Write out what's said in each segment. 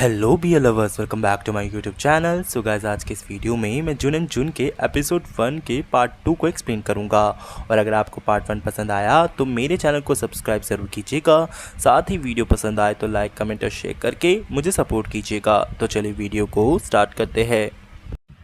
Hello beer lovers, welcome back to my YouTube channel. So guys, आज के इस video में मैं जुन एंड जुन के एपिसोड 1 के पार्ट 2 को एक्सप्लेन करूंगा। और अगर आपको पार्ट 1 पसंद आया तो मेरे चैनल को सब्सक्राइब ज़रूर कीजिएगा। साथ ही वीडियो पसंद आए तो लाइक, कमेंट और शेयर करके मुझे सपोर्ट कीजिएगा। तो चलिए वीडियो को स्टार्ट करते हैं।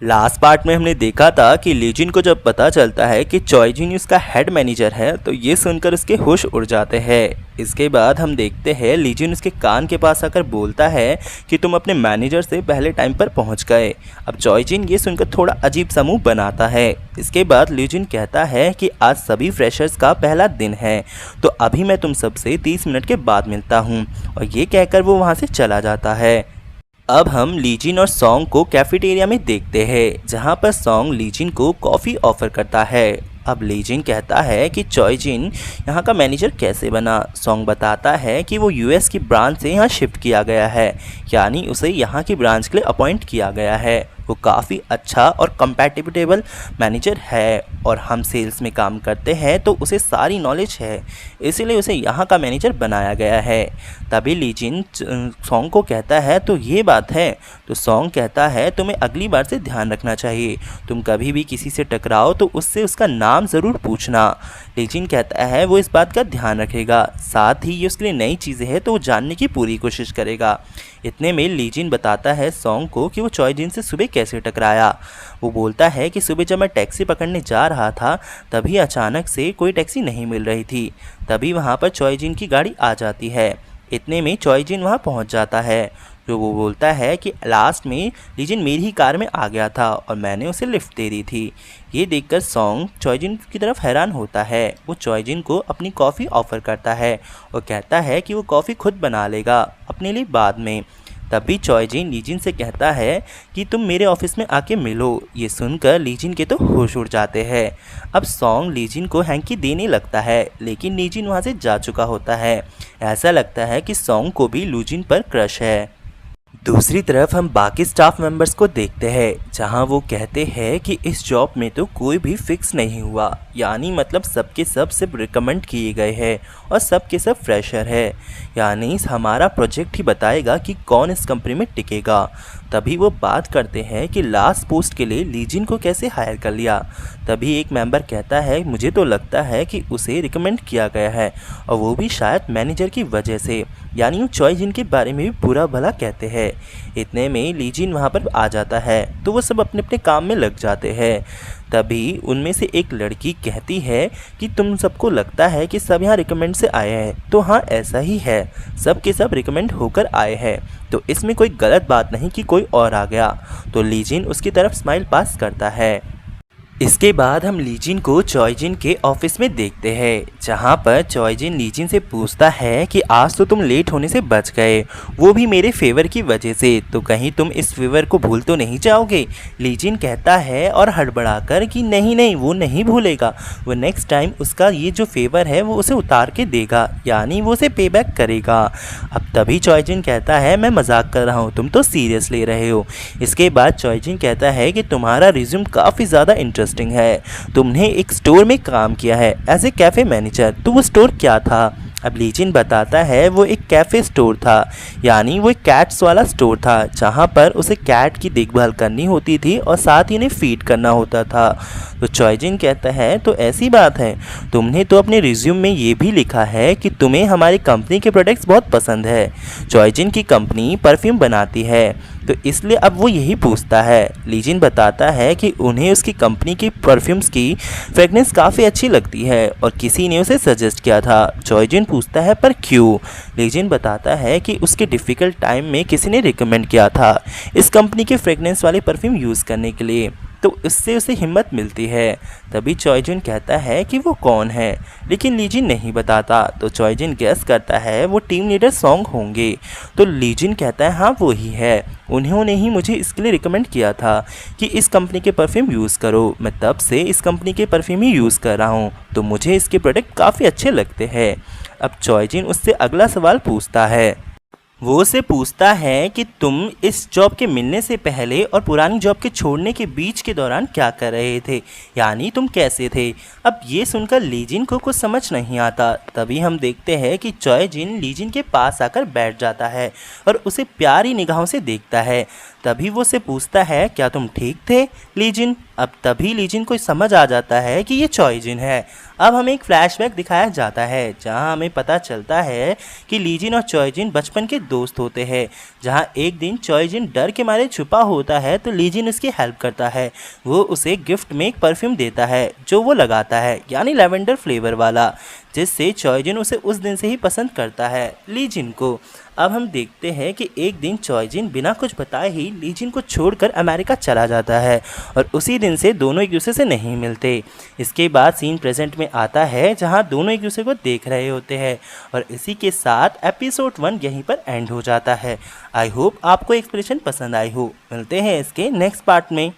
लास्ट पार्ट में हमने देखा था कि लीजिन को जब पता चलता है कि चॉय जिन उसका हेड मैनेजर है तो ये सुनकर उसके होश उड़ जाते हैं। इसके बाद हम देखते हैं लीजिन उसके कान के पास आकर बोलता है कि तुम अपने मैनेजर से पहले टाइम पर पहुंच गए। अब चॉय जिन ये सुनकर थोड़ा अजीब सा मुंह बनाता है। इसके बाद लीजिन कहता है कि आज सभी फ्रेशर्स का पहला दिन है, तो अभी मैं तुम सबसे 30 मिनट के बाद मिलता हूँ। और ये कहकर वो वहाँ से चला जाता है। अब हम लीजिन और सॉन्ग को कैफेटेरिया में देखते हैं, जहाँ पर सॉन्ग लीजिन को कॉफ़ी ऑफर करता है। अब लीजिन कहता है कि चॉय जिन यहाँ का मैनेजर कैसे बना। सॉन्ग बताता है कि वो यूएस की ब्रांच से यहाँ शिफ्ट किया गया है, यानी उसे यहाँ की ब्रांच के लिए अपॉइंट किया गया है। वो काफ़ी अच्छा और कंपैटिबल मैनेजर है और हम सेल्स में काम करते हैं तो उसे सारी नॉलेज है, इसीलिए उसे यहाँ का मैनेजर बनाया गया है। तभी लीजिन सॉन्ग को कहता है तो ये बात है। तो सॉन्ग कहता है तुम्हें अगली बार से ध्यान रखना चाहिए, तुम कभी भी किसी से टकराओ तो उससे उसका नाम ज़रूर पूछना। लीजिन कहता है वो इस बात का ध्यान रखेगा, साथ ही ये उसके लिए नई चीज़ें हैं तो वो जानने की पूरी कोशिश करेगा। इतने में लीजिन बताता है सॉन्ग को कि वो चॉय जिन से सुबह कैसे टकराया। वो बोलता है कि सुबह जब मैं टैक्सी पकड़ने जा रहा था तभी अचानक से कोई टैक्सी नहीं मिल रही थी। तभी वहाँ पर चॉय जिन की गाड़ी आ जाती है। इतने में चॉय जिन वहाँ पहुँच जाता है। जो वो बोलता है कि लास्ट में लीजिन मेरी ही कार में आ गया था और मैंने उसे लिफ्ट दे दी थी। ये देखकर सॉन्ग चॉय जिन की तरफ हैरान होता है। वो चॉय जिन को अपनी कॉफ़ी ऑफ़र करता है और कहता है कि वो कॉफ़ी खुद बना लेगा अपने लिए बाद में। तभी चॉय जिन लीजिन से कहता है कि तुम मेरे ऑफिस में आके मिलो। ये सुनकर लीजिन के तो होश उड़ जाते हैं। अब सॉन्ग लीजिन को हैंकी देने लगता है, लेकिन लीजिन वहाँ से जा चुका होता है। ऐसा लगता है कि सॉन्ग को भी लीजिन पर क्रश है। दूसरी तरफ हम बाकी स्टाफ मेंबर्स को देखते हैं, जहां वो कहते हैं कि इस जॉब में तो कोई भी फिक्स नहीं हुआ, यानी मतलब सबके सब सिर्फ रिकमेंड किए गए हैं और सबके सब फ्रेशर है, यानी हमारा प्रोजेक्ट ही बताएगा कि कौन इस कंपनी में टिकेगा। तभी वो बात करते हैं कि लास्ट पोस्ट के लिए लीजिन को कैसे हायर कर लिया। तभी एक मेंबर कहता है मुझे तो लगता है कि उसे रिकमेंड किया गया है और वो भी शायद मैनेजर की वजह से, यानी वो चॉय जिन के बारे में भी बुरा भला कहते हैं। इतने में लीजिन वहाँ पर आ जाता है तो वो सब अपने अपने काम में लग जाते हैं। तभी उनमें से एक लड़की कहती है कि तुम सबको लगता है कि सब यहाँ रिकमेंड से आए हैं, तो हाँ ऐसा ही है, सब के सब रिकमेंड होकर आए हैं, तो इसमें कोई गलत बात नहीं कि कोई और आ गया। तो लीजिन उसकी तरफ स्माइल पास करता है। इसके बाद हम लीजिन को चॉय जिन के ऑफिस में देखते हैं, जहाँ पर चॉय जिन लीजिन से पूछता है कि आज तो तुम लेट होने से बच गए, वो भी मेरे फेवर की वजह से, तो कहीं तुम इस फेवर को भूल तो नहीं जाओगे। लीजिन कहता है और हड़बड़ाकर कि नहीं नहीं, वो नहीं भूलेगा, वो नेक्स्ट टाइम उसका ये जो फेवर है वो उसे उतार के देगा, यानी वो उसे पे बैक करेगा। अब तभी चॉय जिन कहता है मैं मजाक कर रहा हूँ, तुम तो सीरियस ले रहे हो। इसके बाद चॉय जिन कहता है कि तुम्हारा रिज्यूम काफ़ी ज़्यादा इंटरेस्टिंग है, तुमने एक स्टोर में काम किया है एज ए कैफ़े मैनेजर, तो वो स्टोर क्या था। अब लीजिन बताता है वो एक कैफ़े स्टोर था, यानी वो एक कैट्स वाला स्टोर था, जहाँ पर उसे कैट की देखभाल करनी होती थी और साथ ही उन्हें फीड करना होता था। तो चॉय जिन कहता है तो ऐसी बात है, तुमने तो अपने रिज्यूम में ये भी लिखा है कि तुम्हें हमारी कंपनी के प्रोडक्ट्स बहुत पसंद है। चॉय जिन की कंपनी परफ्यूम बनाती है, तो इसलिए अब वो यही पूछता है। लीजिन बताता है कि उन्हें उसकी कंपनी की परफ्यूम्स की फ्रेगनेंस काफ़ी अच्छी लगती है और किसी ने उसे सजेस्ट किया था। चॉय जिन पूछता है पर क्यों। लीजिन बताता है कि उसके डिफ़िकल्ट टाइम में किसी ने रिकमेंड किया था इस कंपनी के फ्रेगनेंस वाले परफ्यूम यूज़ करने के लिए, तो इससे उसे हिम्मत मिलती है। तभी चॉय जिन कहता है कि वो कौन है, लेकिन लीजिन नहीं बताता। तो चॉय जिन गेस करता है वो टीम लीडर सॉन्ग होंगे। तो लीजिन कहता है हाँ वो ही है, उन्होंने ही मुझे इसके लिए रिकमेंड किया था कि इस कंपनी के परफ्यूम यूज़ करो। मैं तब से इस कंपनी के परफ्यूम ही यूज़ कर रहा हूँ, तो मुझे इसके प्रोडक्ट काफ़ी अच्छे लगते हैं। अब चॉय जिन उससे अगला सवाल पूछता है। वो उसे पूछता है कि तुम इस जॉब के मिलने से पहले और पुरानी जॉब के छोड़ने के बीच के दौरान क्या कर रहे थे, यानी तुम कैसे थे। अब ये सुनकर लीजिन को कुछ समझ नहीं आता। तभी हम देखते हैं कि चॉय जिन लीजिन के पास आकर बैठ जाता है और उसे प्यारी निगाहों से देखता है। तभी वो उसे पूछता है, क्या तुम ठीक थे लीजिन। अब तभी लीजिन को समझ आ जाता है कि ये चॉय जिन है। अब हमें एक फ्लैशबैक दिखाया जाता है जहां हमें पता चलता है कि लीजिन और चॉय जिन बचपन के दोस्त होते हैं। जहां एक दिन चॉय जिन डर के मारे छुपा होता है तो लीजिन उसकी हेल्प करता है। वो उसे गिफ्ट में एक परफ्यूम देता है जो वो लगाता है, यानी लेवेंडर फ्लेवर वाला, जिससे चॉय जिन उसे उस दिन से ही पसंद करता है लीजिन को। अब हम देखते हैं कि एक दिन चॉय जिन बिना कुछ बताए ही लीजिन को छोड़कर अमेरिका चला जाता है और उसी दिन से दोनों एक दूसरे से नहीं मिलते। इसके बाद सीन प्रेजेंट में आता है जहां दोनों एक दूसरे को देख रहे होते हैं और इसी के साथ एपिसोड 1 यहीं पर एंड हो जाता है। आई होप आपको एक्सप्रेशन पसंद आई हो। मिलते हैं इसके नेक्स्ट पार्ट में।